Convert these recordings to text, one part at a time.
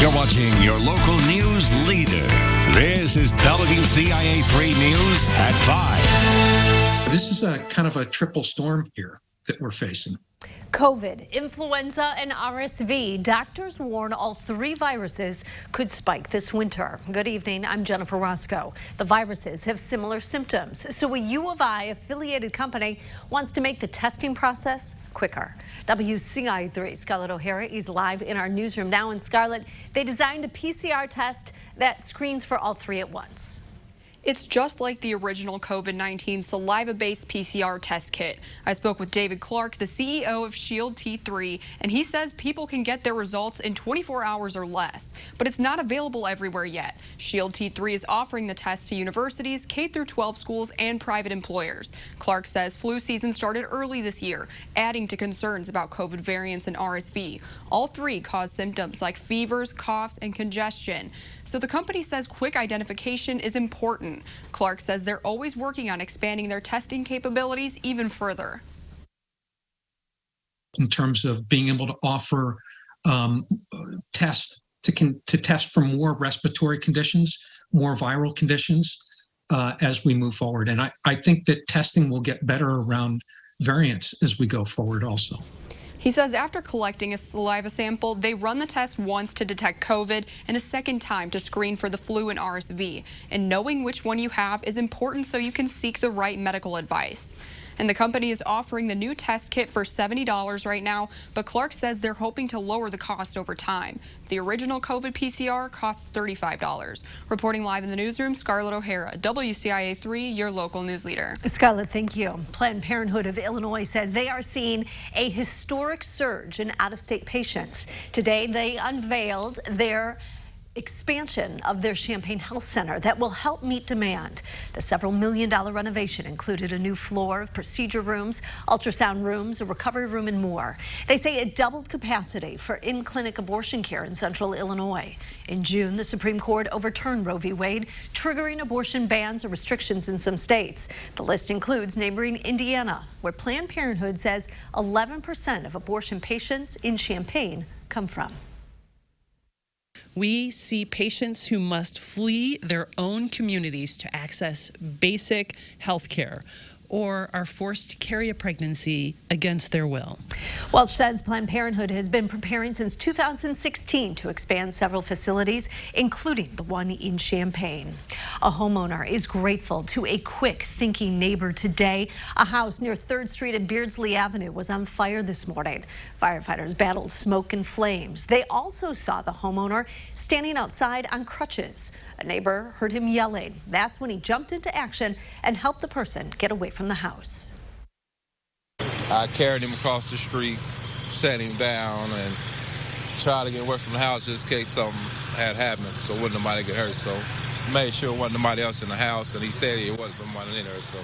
You're watching your local news leader. This is WCIA 3 News at 5. This is a kind of a triple storm here that we're facing. COVID, influenza, and RSV. Doctors warn all three viruses could spike this winter. Good evening, I'm Jennifer Roscoe. The viruses have similar symptoms, so a U of I affiliated company wants to make the testing process quicker. WCIA 3 Scarlett O'Hara is live in our newsroom now. And Scarlett, they designed a PCR test that screens for all three at once. It's just like the original COVID-19 saliva-based PCR test kit. I spoke with David Clark, the CEO of Shield T3, and he says people can get their results in 24 hours or less. But it's not available everywhere yet. Shield T3 is offering the test to universities, K-12 schools, and private employers. Clark says flu season started early this year, adding to concerns about COVID variants and RSV. All three cause symptoms like fevers, coughs, and congestion. So the company says quick identification is important. Clark says they're always working on expanding their testing capabilities even further. In terms of being able to offer tests to test for more respiratory conditions, more viral conditions as we move forward. And I think that testing will get better around variants as we go forward also. He says after collecting a saliva sample, they run the test once to detect COVID and a second time to screen for the flu and RSV. And knowing which one you have is important so you can seek the right medical advice. And the company is offering the new test kit for $70 right now, but Clark says they're hoping to lower the cost over time. The original COVID PCR costs $35. Reporting live in the newsroom, Scarlett O'Hara, WCIA 3, your local news leader. Scarlett, thank you. Planned Parenthood of Illinois says they are seeing a historic surge in out-of-state patients. Today, they unveiled their expansion of their Champaign Health Center that will help meet demand. The several million-dollar renovation included a new floor, procedure rooms, ultrasound rooms, a recovery room, and more. They say it doubled capacity for in-clinic abortion care in central Illinois. In June, the Supreme Court overturned Roe v. Wade, triggering abortion bans or restrictions in some states. The list includes neighboring Indiana, where Planned Parenthood says 11% of abortion patients in Champaign come from. We see patients who must flee their own communities to access basic health care or are forced to carry a pregnancy against their will. Welch says Planned Parenthood has been preparing since 2016 to expand several facilities, including the one in Champaign. A homeowner is grateful to a quick thinking neighbor today. A house near 3rd Street and Beardsley Avenue was on fire this morning. Firefighters battled smoke and flames. They also saw the homeowner standing outside on crutches. A neighbor heard him yelling. That's when he jumped into action and helped the person get away from the house. I carried him across the street, sat him down, and tried to get away from the house just in case something had happened, so wouldn't nobody get hurt. So made sure there wasn't nobody else in the house, and he said it wasn't somebody in there. So.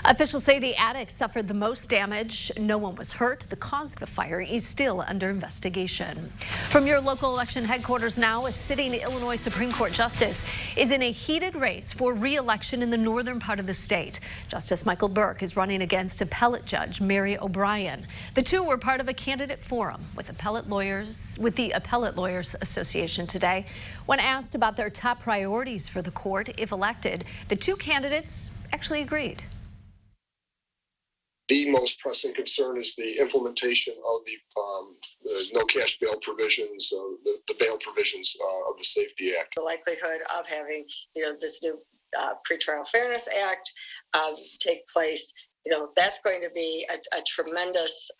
Officials say the attic suffered the most damage. No one was hurt. The cause of the fire is still under investigation. From your local election headquarters now, a sitting Illinois Supreme Court justice is in a heated race for re-election in the northern part of the state. Justice Michael Burke is running against appellate judge Mary O'Brien. The two were part of a candidate forum with the Appellate Lawyers Association today. When asked about their top priorities for the court if elected, the two candidates actually agreed. The most pressing concern is the implementation of the no cash bail provisions, the bail provisions of the Safety Act. The likelihood of having, this new Pretrial Fairness Act take place, that's going to be a tremendous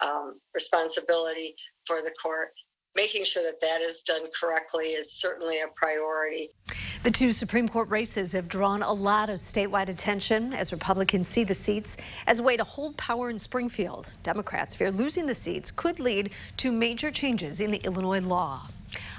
responsibility for the court. Making sure that that is done correctly is certainly a priority. The two Supreme Court races have drawn a lot of statewide attention as Republicans see the seats as a way to hold power in Springfield. Democrats fear losing the seats could lead to major changes in Illinois law.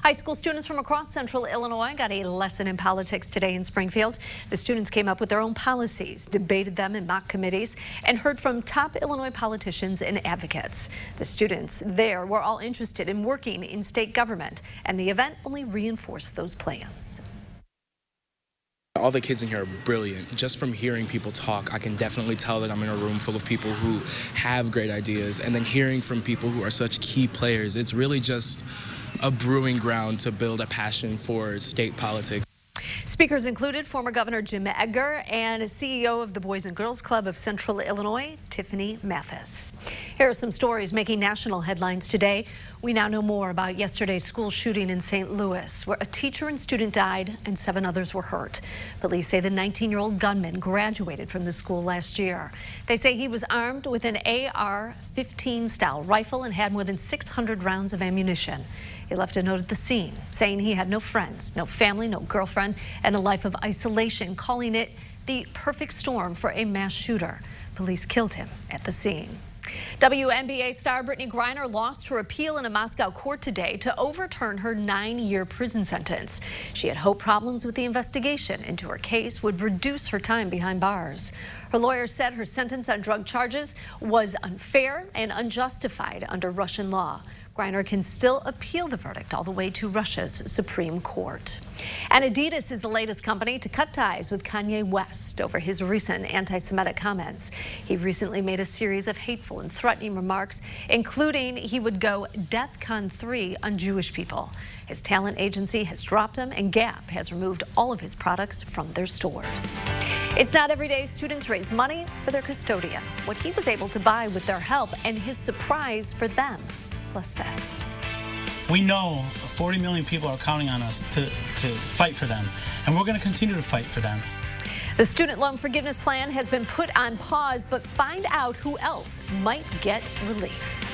High school students from across central Illinois got a lesson in politics today in Springfield. The students came up with their own policies, debated them in mock committees, and heard from top Illinois politicians and advocates. The students there were all interested in working in state government, and the event only reinforced those plans. All the kids in here are brilliant. Just from hearing people talk, I can definitely tell that I'm in a room full of people who have great ideas, and then hearing from people who are such key players, it's really just a brewing ground to build a passion for state politics. Speakers included former Governor Jim Edgar and CEO of the Boys and Girls Club of Central Illinois, Tiffany Mathis. Here are some stories making national headlines today. We now know more about yesterday's school shooting in St. Louis, where a teacher and student died and 7 others were hurt. Police say the 19-year-old gunman graduated from the school last year. They say he was armed with an AR-15 style rifle and had more than 600 rounds of ammunition. He left a note at the scene saying he had no friends, no family, no girlfriend, and a life of isolation, calling it the perfect storm for a mass shooter. Police killed him at the scene. WNBA star Brittany Griner lost her appeal in a Moscow court today to overturn her 9-year prison sentence. She had hoped problems with the investigation into her case would reduce her time behind bars. Her lawyer said her sentence on drug charges was unfair and unjustified under Russian law. Griner can still appeal the verdict all the way to Russia's Supreme Court. And Adidas is the latest company to cut ties with Kanye West over his recent anti-Semitic comments. He recently made a series of hateful and threatening remarks, including he would go DEFCON 3 on Jewish people. His talent agency has dropped him, and Gap has removed all of his products from their stores. It's not every day students raise money for their custodian. What he was able to buy with their help and his surprise for them. Plus this. We know 40 million people are counting on us to fight for them, and we're going to continue to fight for them. The student loan forgiveness plan has been put on pause, but find out who else might get relief.